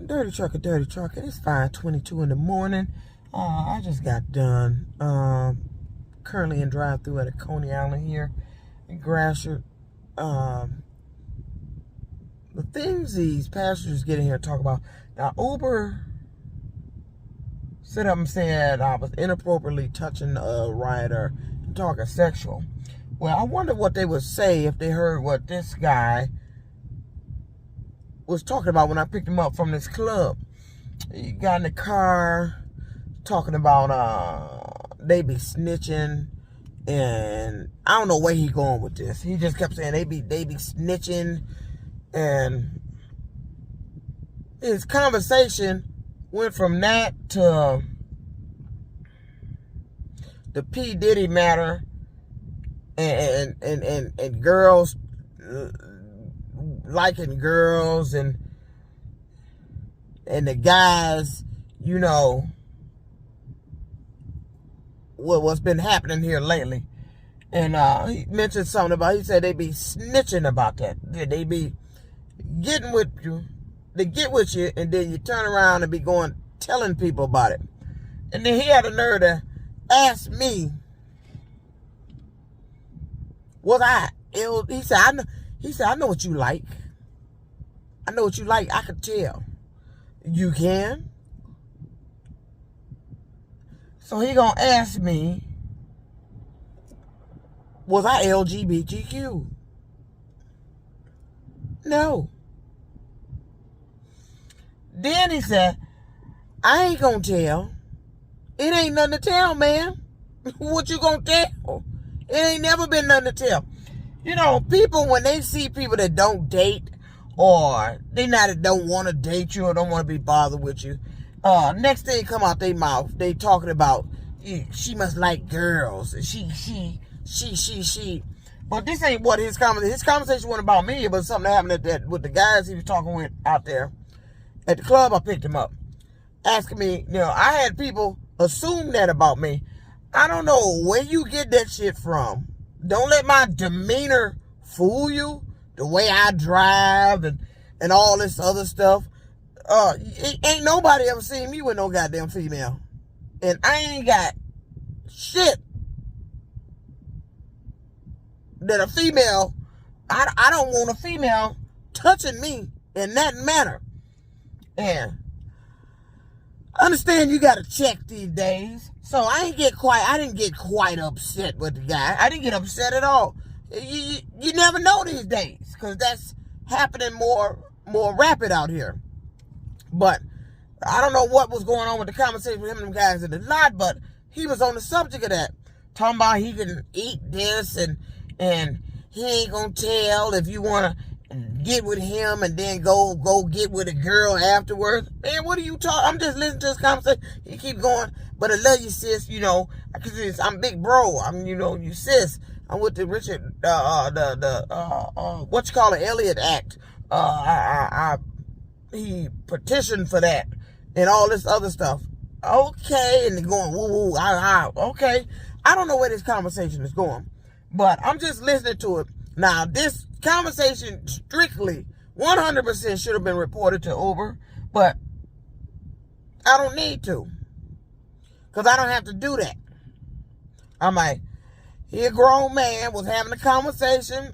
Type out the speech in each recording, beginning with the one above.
Dirty trucker. It's 5:22 in the morning. I just got done. Currently in drive-through at a Coney Island here in Gratiot. The things these passengers get in here and talk about. Now, Uber stood up and said I was inappropriately touching a rider and talking sexual. Well, I wonder what they would say if they heard what this guy was talking about when I picked him up from this club. He got in the car talking about they be snitching, and I don't know where he going with this. He just kept saying they be snitching, and his conversation went from that to the P. Diddy matter and girls liking girls and the guys, you know, what's been happening here lately. And he mentioned something about, he said they be snitching about that. They be getting with you, they get with you, and then you turn around and be going telling people about it. And then he had a nerve to ask me, was I ill? He said, I know what you like. I know what you like. I could tell. You can? So he gonna ask me, was I LGBTQ? No. Then he said, I ain't gonna tell. It ain't nothing to tell, man. What you gonna tell? It ain't never been nothing to tell. You know, people, when they see people that don't date, or they don't want to date you or don't want to be bothered with you, next thing come out their mouth, they talking about, she must like girls. She. But this ain't what his conversation wasn't about me. It was something that happened with the guys he was talking with out there at the club. I picked him up, asking me, you know, I had people assume that about me. I don't know where you get that shit from. Don't let my demeanor fool you. The way I drive and all this other stuff. Ain't nobody ever seen me with no goddamn female. And I ain't got shit that a female, I don't want a female touching me in that manner. And understand you got to check these days. So I didn't get quite upset with the guy. I didn't get upset at all. You never know these days, because that's happening more rapid out here. But I don't know what was going on with the conversation with him and them guys in the lot, but he was on the subject of that, talking about he can eat this and he ain't gonna tell if you wanna get with him and then go get with a girl afterwards. Man, what are you talking? I'm just listening to this conversation. He keep going, but I love you, sis. You know, cause I'm big bro. I'm, you know, you sis. I'm with the Richard, Elliott Act. He petitioned for that and all this other stuff. Okay, and they're going woo woo, okay. I don't know where this conversation is going, but I'm just listening to it. Now, this conversation strictly 100% should have been reported to Uber, but I don't need to, because I don't have to do that. I'm like, he a grown man, was having a conversation.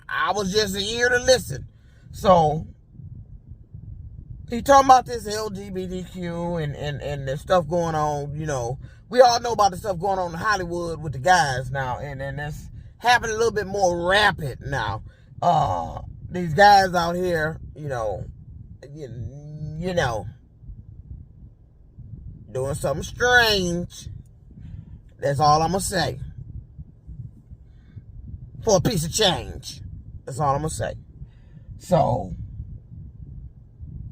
I was just an ear to listen. So he talking about this LGBTQ and the stuff going on. You know, we all know about the stuff going on in Hollywood with the guys now, and it's happening a little bit more rapid now. These guys out here, you know, doing something strange. That's all I'm gonna say. For a piece of change. That's all I'm gonna say. So,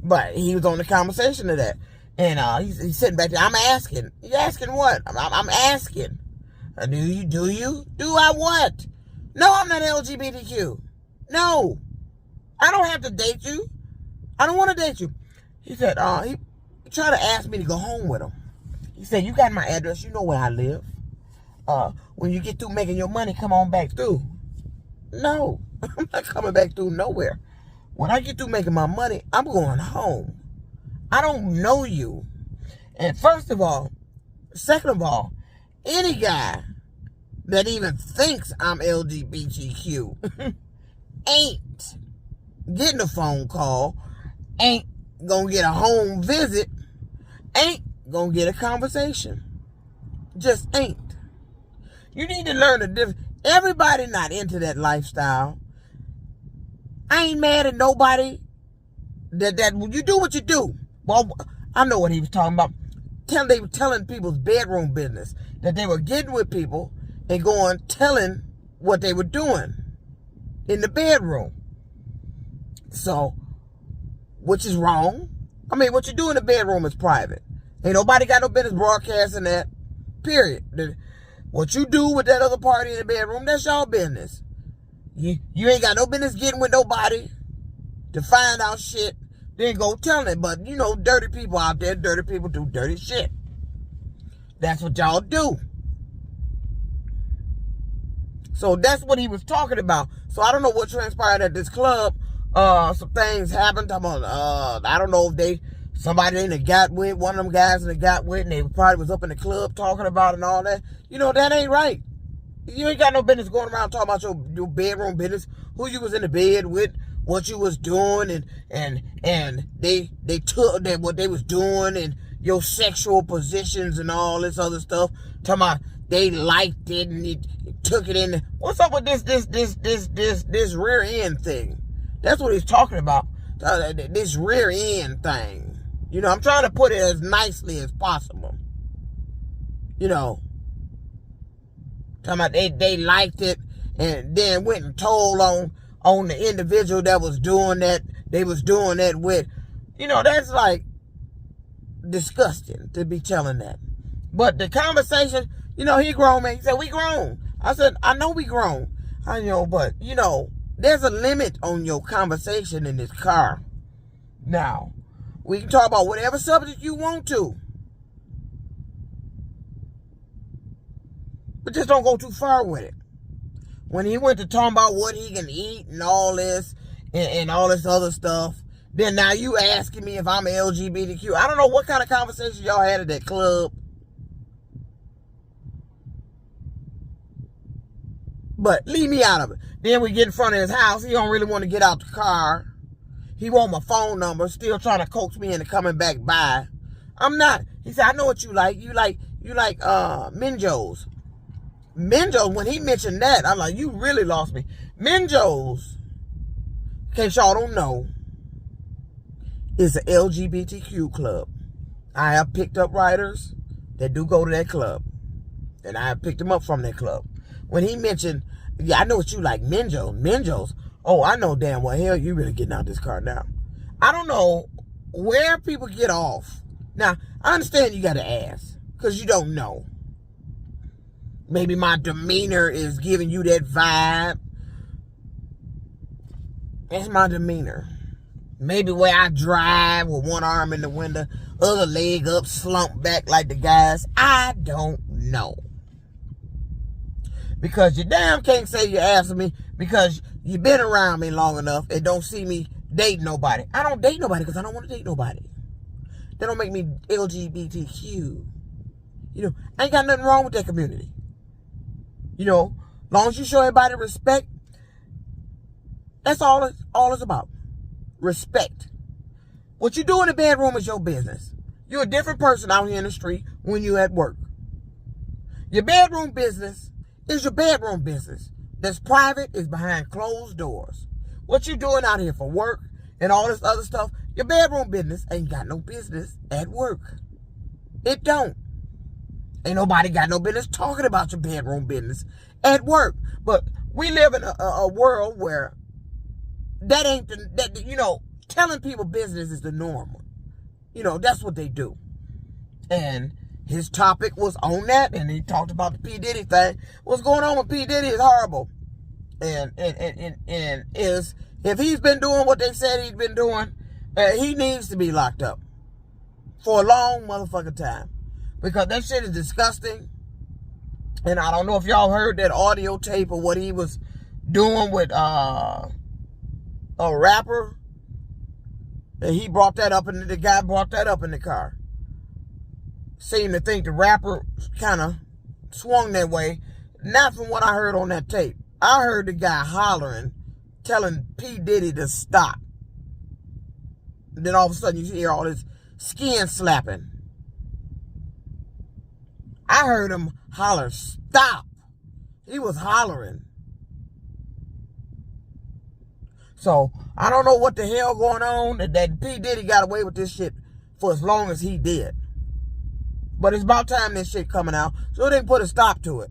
but he was on the conversation of that. And he's sitting back there. I'm asking. You asking what? I'm asking. Do you? Do I what? No, I'm not LGBTQ. No. I don't have to date you. I don't want to date you. He said, he tried to ask me to go home with him. He said, you got my address. You know where I live. When you get through making your money, come on back through. No, I'm not coming back through nowhere. When I get through making my money, I'm going home. I don't know you. And second of all, any guy that even thinks I'm LGBTQ ain't getting a phone call, ain't gonna get a home visit, ain't gonna get a conversation. Just ain't. You need to learn the difference. Everybody not into that lifestyle. I ain't mad at nobody that you do what you do. Well, I know what he was talking about. They were telling people's bedroom business, that they were getting with people and going telling what they were doing in the bedroom. So, which is wrong. I mean, what you do in the bedroom is private. Ain't nobody got no business broadcasting that. Period. What you do with that other party in the bedroom, that's your business. You ain't got no business getting with nobody to find out shit. Then go tell it. But, dirty people out there, dirty people do dirty shit. That's what y'all do. So that's what he was talking about. So I don't know what transpired at this club. Some things happened. I don't know if somebody they got with, one of them guys they got with, and they probably was up in the club talking about it and all that. That ain't right. You ain't got no business going around talking about your bedroom business, who you was in the bed with, what you was doing, and they took that what they was doing and your sexual positions and all this other stuff. Talking about they liked it and it took it in. What's up with this rear end thing? That's what he's talking about. This rear end thing. I'm trying to put it as nicely as possible. Talking about they liked it and then went and told on the individual that was doing that, they was doing that with. That's like disgusting to be telling that. But the conversation, he grown, man. He said, we grown. I said, I know we grown. But, there's a limit on your conversation in this car. Now, we can talk about whatever subject you want to. But just don't go too far with it. When he went to talking about what he can eat and all this and all this other stuff, then now you asking me if I'm LGBTQ. I don't know what kind of conversation y'all had at that club. But leave me out of it. Then we get in front of his house. He don't really want to get out the car. He want my phone number. Still trying to coax me into coming back by. I'm not. He said, I know what you like. You like Minjos. Minjos, when he mentioned that, I'm like, you really lost me. Minjos, in case y'all don't know, is an LGBTQ club. I have picked up writers that do go to that club. And I have picked them up from that club. When he mentioned, yeah, I know what you like, Minjos. Oh, I know damn well, hell, you really getting out this car now. I don't know where people get off. Now, I understand you got to ask, because you don't know. Maybe my demeanor is giving you that vibe. That's my demeanor. Maybe where I drive with one arm in the window, other leg up, slumped back like the guys. I don't know. Because you damn can't say you're asking me because you've been around me long enough and don't see me dating nobody. I don't date nobody because I don't want to date nobody. That don't make me LGBTQ. I ain't got nothing wrong with that community. Long as you show everybody respect, that's all it's about. Respect. What you do in the bedroom is your business. You're a different person out here in the street when you're at work. Your bedroom business is your bedroom business. That's private, is behind closed doors. What you doing out here for work and all this other stuff, your bedroom business ain't got no business at work. It don't. Ain't nobody got no business talking about your bedroom business at work. But we live in a world where that ain't telling people business is the normal. That's what they do. And his topic was on that, and he talked about the P. Diddy thing. What's going on with P. Diddy is horrible. And is if he's been doing what they said he's been doing, he needs to be locked up for a long motherfucking time. Because that shit is disgusting. And I don't know if y'all heard that audio tape of what he was doing with a rapper. And he brought that up, and the guy brought that up in the car. Seemed to think the rapper kind of swung that way. Not from what I heard on that tape. I heard the guy hollering, telling P. Diddy to stop. And then all of a sudden you hear all this skin slapping. I heard him holler, stop. He was hollering. So, I don't know what the hell going on, that P. Diddy got away with this shit for as long as he did. But it's about time this shit coming out, so they can put a stop to it.